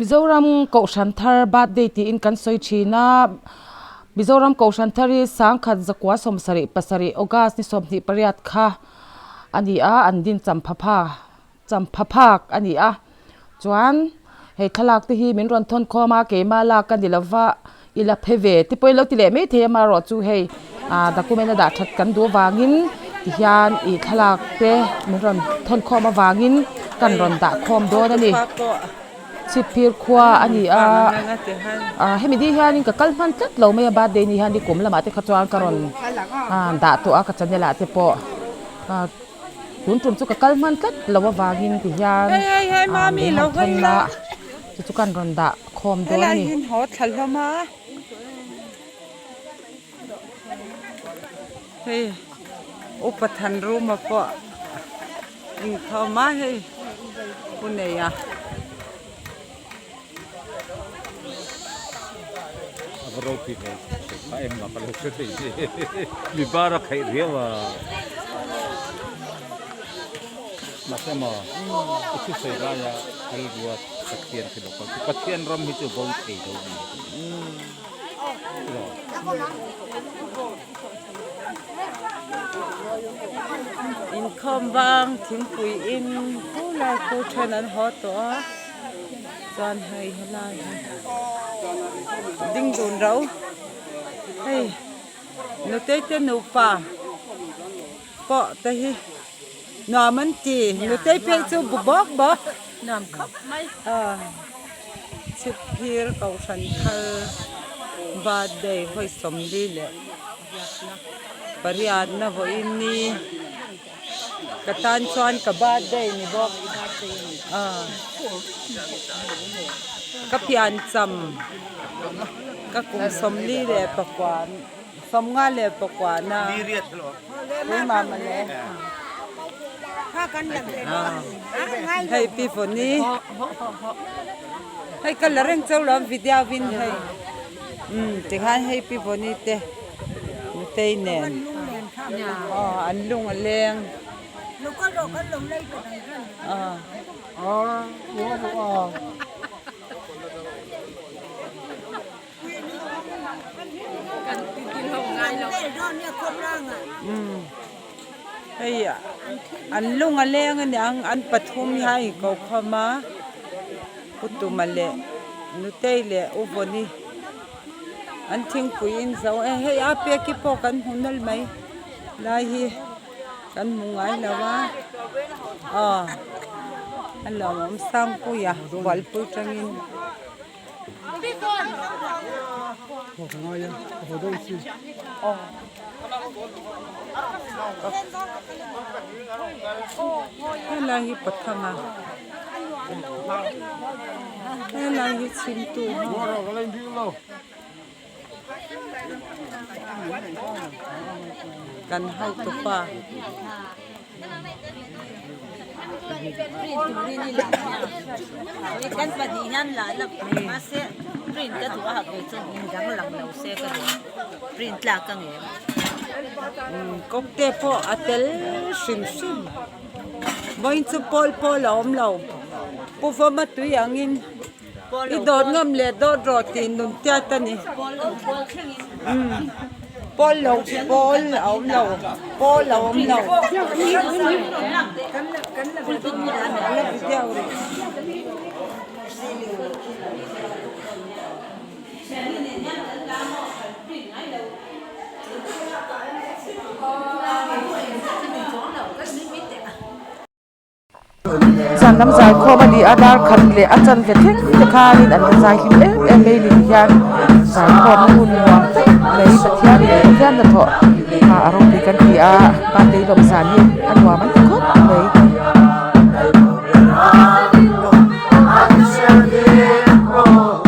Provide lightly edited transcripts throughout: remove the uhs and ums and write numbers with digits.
Mizoram Kaushanthar birthday ti in kan soi china Mizoram Kaushanthari sangkhat zakwa somsari pasari August ni somni pariat kha ani a andin champhaphak ani a chuan he thalak te hi min ron thon khoma ke mala kan dilawa ila pheve ti poilo ti le me the ma ro chu hei document da that kan do wangin ti hian I thalak te min ron thon khoma wangin kan ron da khom do na ni Sipir khwa ani hemi di hian in ka kalman tat lo me ba de ni hian di kum lama te khatwan karon da to a ka chanela te po tun tum chu ka kalman tat lo wa wangin ti hian hey mami lo hoi la chu kan ron da khom do ni hin ho thal ma hey upathan room po in khoma hey puneya Ropi ke saya enggak perlu sedih di barak kayak dia mah masa mah itu saya ya kalau buat kesian ke lokal kesian rom itu bau itu in khombang thing pui in pula ko chanan ho to John hay halai ding dun rau hey no te te no pa po te hi no man ti no te pe chu bu bok bok nam khap mai chip hir kau san thal birthday hoi som li le pariat na ho in ni katan chuan ka birthday ni bok kapian cham ka kum som li le pakwan som nga le pakwan na ni mama le ha kan lam le hay pi phone hay ka lareng chau lam vidya win hay te han hay pi phone te te nen an lung a leng lu ko lo kan lung lei pa hey an lung a leng ani an pathum hai ko khama putumale nutele uvoni an thing puin zo hey a pe ki po kan hunal mai lai hi kan mungai lawa an lo mom sang pu ya wal pu tangin Lahi pathama lahi chintu kan hau to pa kan padihan la la mase print ka thua ha ko chu dang lang lo se ka print la ka nge kokte po atel sim sim boin chu pol pol om lo po fa ma tu yangin I dot ngam le dot rotin nun tia ta ni pol lo pol om lo pol om lo kan la vidya uri San nam zai kho ba di adar khan le achan ve thek te khanin an zai him em me li hian zai kho ma hun wang lei pathian na tho arong ti kan ti a pa te lom san ni an wa man kho lei Oh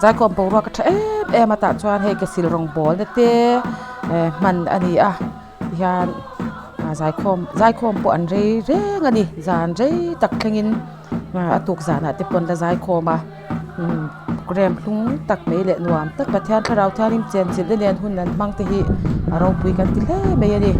zai khom po ro ka tha em ata chuan hei ke sil rong bol na te man ani a hian zai khom po an reng ani zan rei tak thlengin atuk zana te pon la zai khoma krem hlung tak mai le nuam tak pathian tharau thianim chen chil den hun nan mang te hi aro pui kan ti hle mai ani